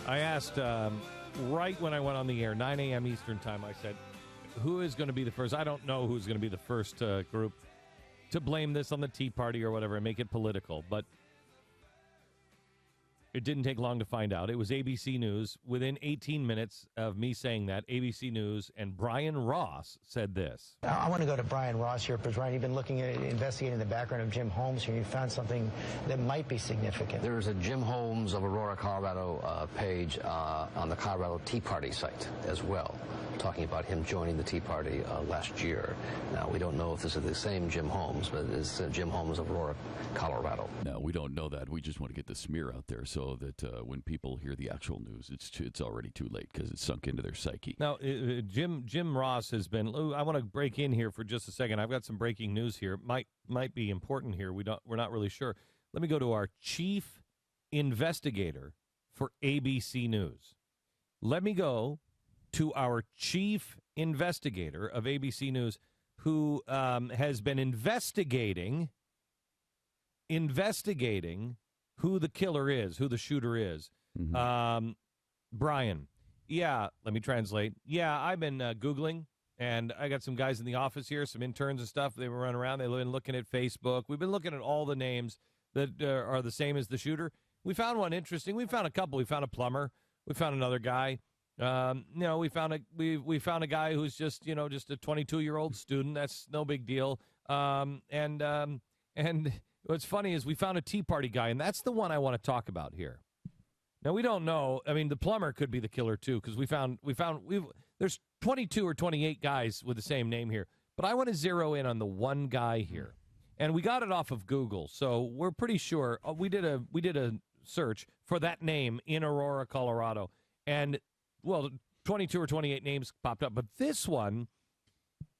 I asked right when I went on the air, 9 a.m. Eastern time, I said, who is going to be the first? I don't know who's going to be the first group to blame this on the Tea Party or whatever and make it political, but it didn't take long to find out. It was ABC News. Within 18 minutes of me saying that, ABC News and Brian Ross said this. I want to go to Brian Ross here, because, Brian, you've been looking at investigating the background of Jim Holmes here, and you found something that might be significant. There's a Jim Holmes of Aurora, Colorado page on the Colorado Tea Party site as well, talking about him joining the Tea Party last year. Now, we don't know if this is the same Jim Holmes, but it's Jim Holmes of Aurora, Colorado. No, we don't know that. We just want to get the smear out there so that when people hear the actual news, it's already too late because it's sunk into their psyche. Now, Jim Ross has been. I want to break in here for just a second. I've got some breaking news here. Might be important here. We're not really sure. Let me go to our chief investigator for ABC News. Let me go to our chief investigator of ABC News, who has been investigating who the killer is, who the shooter is. Mm-hmm. Brian. Yeah, let me translate. Yeah, I've been Googling, and I got some guys in the office here, some interns and stuff. They were running around. They've been looking at Facebook. We've been looking at all the names that are the same as the shooter. We found one interesting. We found a couple. We found a plumber. We found another guy. We found a guy who's just a 22-year-old student. That's no big deal. And what's funny is we found a Tea Party guy, and that's the one I want to talk about here. Now, we don't know. I mean, the plumber could be the killer, too, because there's 22 or 28 guys with the same name here. But I want to zero in on the one guy here. And we got it off of Google, so we're pretty sure. We did a search for that name in Aurora, Colorado. And, 22 or 28 names popped up. But this one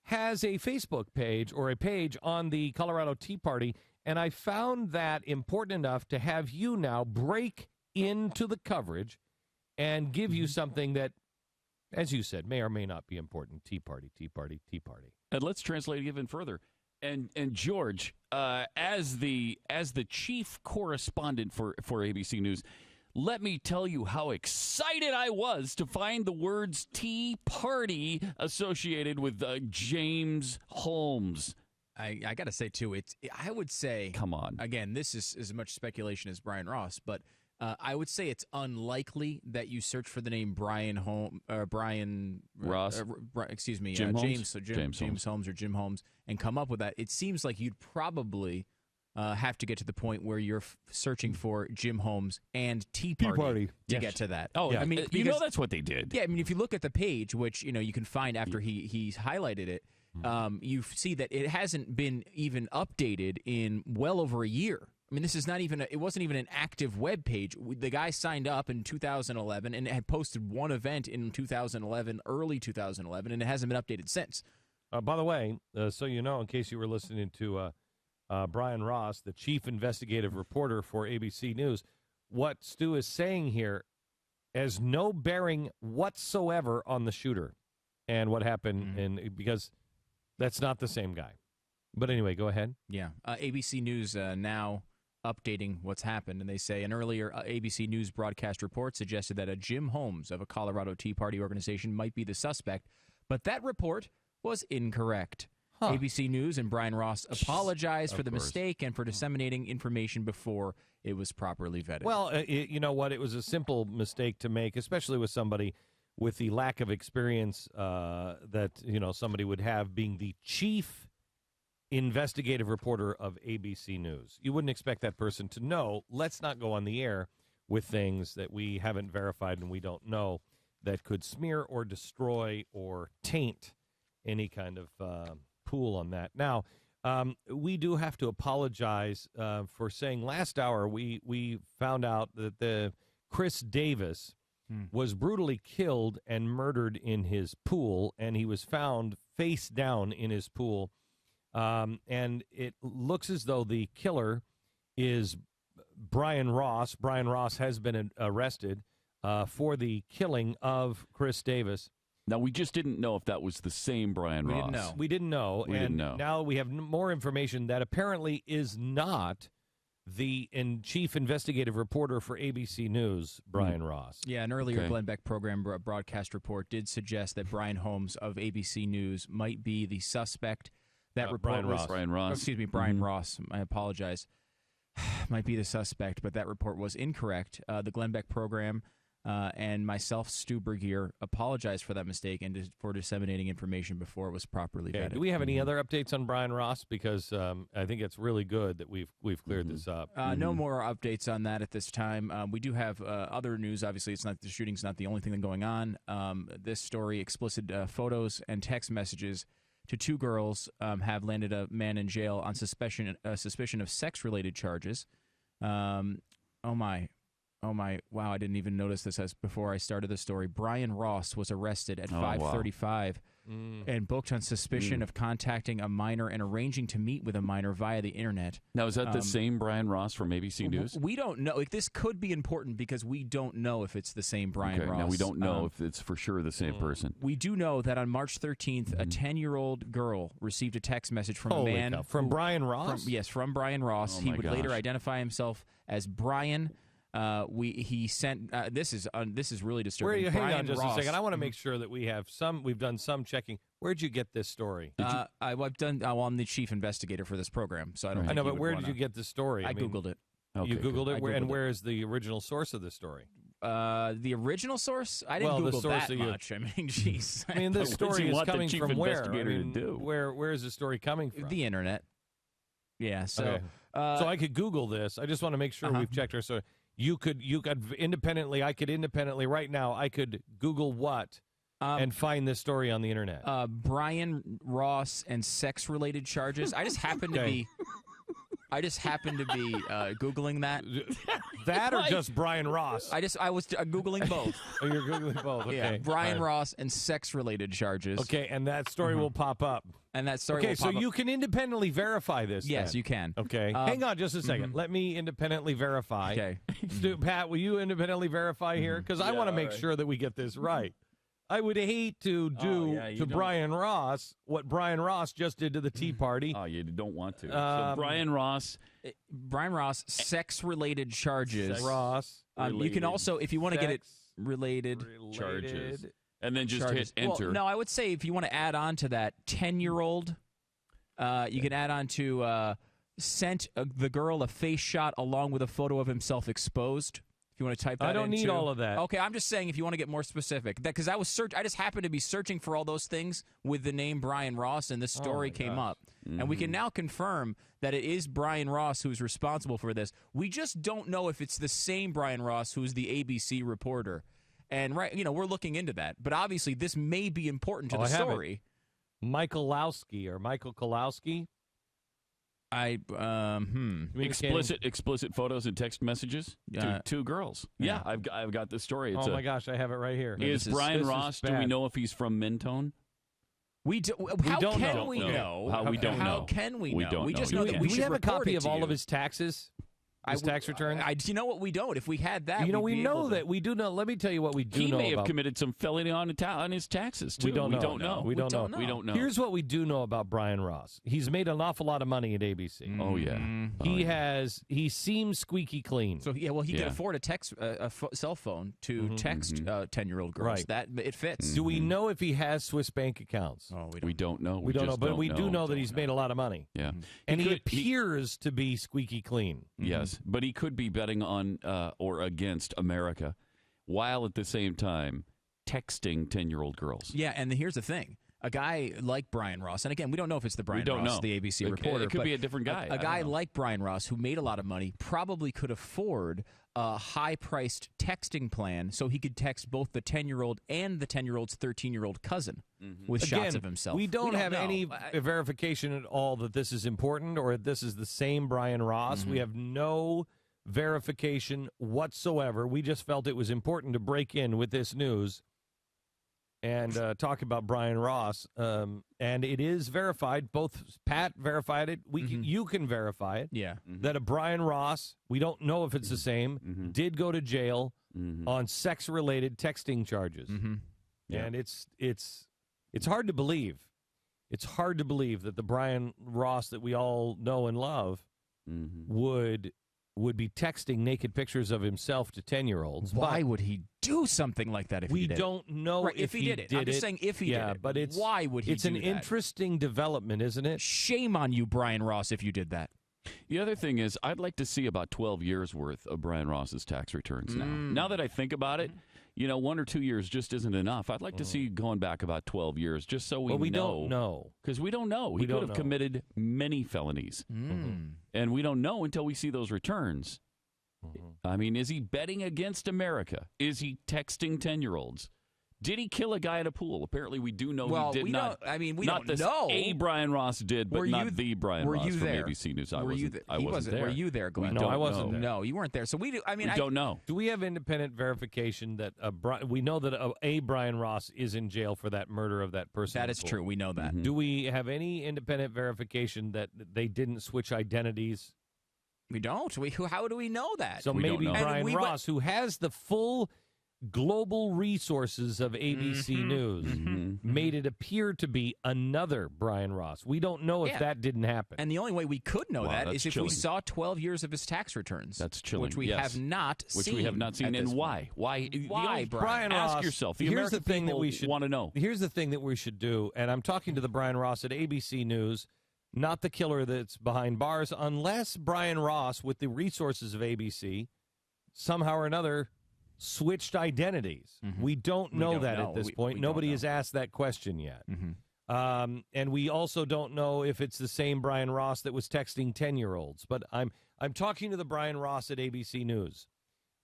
has a Facebook page or a page on the Colorado Tea Party. And I found that important enough to have you now break into the coverage and give you something that, as you said, may or may not be important. Tea Party, Tea Party, Tea Party. And let's translate even further. And George, as the chief correspondent for ABC News, let me tell you how excited I was to find the words Tea Party associated with James Holmes. I got to say, too, I would say... Come on. Again, this is as much speculation as Brian Ross, but I would say it's unlikely that you search for the name Brian Ross. Jim Holmes? James Holmes or Jim Holmes, and come up with that. It seems like you'd probably have to get to the point where you're searching for Jim Holmes and Tea Party to get to that. Oh, yeah. I mean, that's what they did. Yeah, I mean, if you look at the page, which you can find after he highlighted it, you see that it hasn't been even updated in well over a year. I mean, this is not even it wasn't even an active web page. The guy signed up in 2011 and had posted one event in 2011, early 2011, and it hasn't been updated since. By the way, so you know, in case you were listening to Brian Ross, the chief investigative reporter for ABC News, what Stu is saying here has no bearing whatsoever on the shooter and what happened, because that's not the same guy. But anyway, go ahead. Yeah. ABC News now updating what's happened, and they say an earlier ABC News broadcast report suggested that a Jim Holmes of a Colorado Tea Party organization might be the suspect, but that report was incorrect. ABC News and Brian Ross apologized for the mistake and for disseminating information before it was properly vetted. Well, you know what? It was a simple mistake to make, especially with somebody with the lack of experience that somebody would have being the chief investigative reporter of ABC News. You wouldn't expect that person to know, let's not go on the air with things that we haven't verified and we don't know that could smear or destroy or taint any kind of pool on that. Now, we do have to apologize for saying last hour we found out that the Chris Davis was brutally killed and murdered in his pool, and he was found face down in his pool. And it looks as though the killer is Brian Ross. Brian Ross has been arrested for the killing of Chris Davis. Now, we just didn't know if that was the same Brian Ross. We didn't know. Now we have more information that apparently is not the chief investigative reporter for ABC News, Brian Ross. Yeah, an earlier Glenn Beck program broadcast report did suggest that Brian Holmes of ABC News might be the suspect. That report was Brian Ross. Excuse me, Brian Ross. I apologize. Might be the suspect, but that report was incorrect. The Glenn Beck program and myself, Stu Bergier, apologize for that mistake and for disseminating information before it was properly vetted. Do we have any other updates on Brian Ross? Because I think it's really good that we've cleared this up. No more updates on that at this time. We do have other news. Obviously, the shooting's not the only thing going on. This story, explicit photos and text messages to two girls have landed a man in jail on suspicion of sex-related charges. Oh my! Wow, I didn't even notice this before I started the story. Brian Ross was arrested at 5:35 and booked on suspicion of contacting a minor and arranging to meet with a minor via the internet. Now, is that the same Brian Ross from ABC News? We don't know. This could be important because we don't know if it's the same Brian Ross. Now, we don't know if it's for sure the same person. We do know that on March 13th, a 10-year-old girl received a text message from a man. From Brian Ross? From Brian Ross. Oh, he would later identify himself as Brian. He sent this is really disturbing. Hang on just a second. I want to make sure that we've done some checking. Where'd you get this story? I've done. I'm the chief investigator for this program, so I don't. I know, but where did you get the story? I Googled it. Okay, you Googled it, and where is the original source of the story? The original source? I didn't Google that much. I mean, jeez. I mean, this story is coming from where? To where is the story coming from? The internet. Yeah. So, okay. So I could Google this. I just want to make sure we've checked our story. You could independently. I could independently right now. I could Google what and find this story on the internet. Brian Ross and sex-related charges. I just happen to be. Googling that. That or just Brian Ross? I was Googling both. Oh, you're Googling both. Okay. Yeah, Brian Ross and sex-related charges. Okay, and that story will pop up. And that story will pop up. Okay, so you can independently verify this. Yes, then. you can. Okay. Hang on just a second. Let me independently verify. Okay. Pat, will you independently verify here? Because I want to make sure that we get this right. I would hate to do to Brian Ross what Brian Ross just did to the Tea Party. Oh, you don't want to. So Brian Ross, sex-related charges. You can also, if you want to get it related charges, and then just hit enter. Well, no, I would say if you want to add on to that 10-year-old, you can add on to sent the girl a face shot along with a photo of himself exposed. You want to type that in? I don't need all of that. Okay, I'm just saying if you want to get more specific. Because I just happened to be searching for all those things with the name Brian Ross, and this story came up. And we can now confirm that it is Brian Ross who's responsible for this. We just don't know if it's the same Brian Ross who's the ABC reporter. And we're looking into that. But obviously, this may be important to the story. Michael Kalowski. Explicit photos and text messages to two girls. Yeah, I've got the story. Oh my gosh, I have it right here. Is Brian Ross? Do we know if he's from Mentone? How can we know? How can we know? We don't know. We just know that Do we have a copy of all of his taxes? His tax return? You know what? We don't. If we had that, we know that. We do know. Let me tell you what we do know about. He may have committed some felony on his taxes, too. We don't know. We don't know. Here's what we do know about Brian Ross. He's made an awful lot of money at ABC. Oh, yeah. He seems squeaky clean. So, he can afford a cell phone to text 10-year-old girls. Right. That it fits. Do we know if he has Swiss bank accounts? Oh, we don't know. We don't know, but we do know that he's made a lot of money. Yeah. And he appears to be squeaky clean. Yes, but he could be betting on or against America while at the same time texting 10-year-old girls. Yeah, and here's the thing. A guy like Brian Ross, and again, we don't know if it's the Brian Ross, the ABC reporter. It could be a different guy. A guy like Brian Ross who made a lot of money probably could afford a high-priced texting plan so he could text both the 10-year-old and the 10-year-old's 13-year-old cousin with shots of himself. We don't have any verification at all that this is important or this is the same Brian Ross. We have no verification whatsoever. We just felt it was important to break in with this news and talk about Brian Ross. And it is verified. Both Pat verified it. You can verify it. Yeah. That a Brian Ross, we don't know if it's the same, did go to jail on sex-related texting charges. Yeah. And it's hard to believe. It's hard to believe that the Brian Ross that we all know and love would would be texting naked pictures of himself to 10-year-olds. Why would he do something like that if he did it? We don't know right, if he did it. I'm just saying if he did it. But why would he do that? It's an interesting development, isn't it? Shame on you, Brian Ross, if you did that. The other thing is, I'd like to see about 12 years worth of Brian Ross's tax returns now. Now that I think about it, 1 or 2 years just isn't enough. I'd like to see going back about 12 years just so we know. We don't know. Because we don't know. He could have committed many felonies. And we don't know until we see those returns. I mean, is he betting against America? Is he texting 10-year-olds? Did he kill a guy at a pool? Apparently, we do know he did not. We not don't know. Brian Ross did, but not the Brian Ross from there? ABC News. I wasn't there. Were you there, Glenn? No, I wasn't there. No, you weren't there. So we do. We don't know. Do we have independent verification that we know that a Brian Ross is in jail for that murder of that person? That is true. We know that. Do we have any independent verification that they didn't switch identities? We don't. How do we know that? So maybe Brian Ross, who has the full global resources of ABC News, made it appear to be another Brian Ross. We don't know if that didn't happen. And the only way we could know that is if we saw 12 years of his tax returns. That's chilling. Which we have not seen. Which we have not seen. And why? Why, Brian Ross? Ask yourself. Here's the thing that we should want to know. Here's the thing that we should do, and I'm talking to the Brian Ross at ABC News, not the killer that's behind bars, unless Brian Ross, with the resources of ABC, somehow or another switched identities. We don't know that at this point. Nobody has asked that question yet. And we also don't know if it's the same Brian Ross that was texting 10-year-olds. But I'm talking to the Brian Ross at ABC News.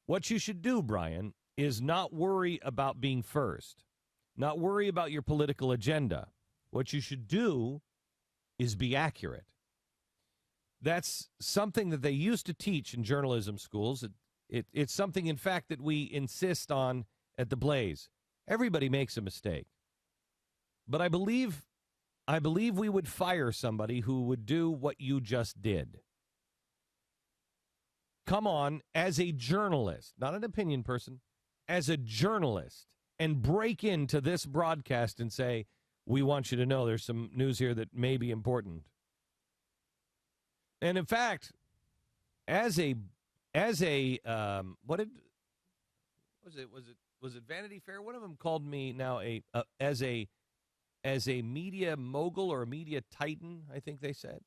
What you should do, Brian, is not worry about being first, not worry about your political agenda. What you should do is be accurate. That's something that they used to teach in journalism schools. It's something, in fact, that we insist on at the Blaze. Everybody makes a mistake. But I believe we would fire somebody who would do what you just did. Come on, as a journalist, not an opinion person, as a journalist, and break into this broadcast and say, we want you to know there's some news here that may be important. And in fact, as a was it Vanity Fair? One of them called me now as a media mogul or a media titan, I think they said.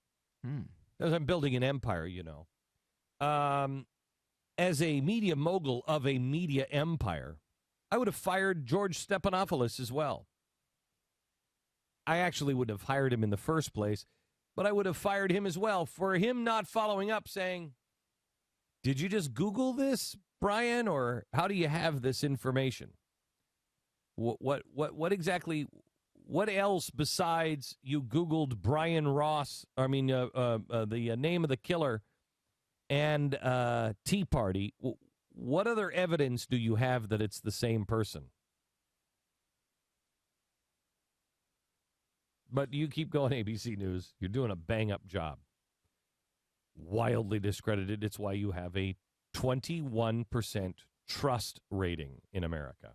Because I'm building an empire, as a media mogul of a media empire, I would have fired George Stephanopoulos as well. I actually wouldn't have hired him in the first place, but I would have fired him as well for him not following up saying, did you just Google this, Brian, or how do you have this information? What exactly, what else besides you Googled Brian Ross, the name of the killer and Tea Party, what other evidence do you have that it's the same person? But you keep going, ABC News. You're doing a bang-up job. Wildly discredited. It's why you have a 21% trust rating in America.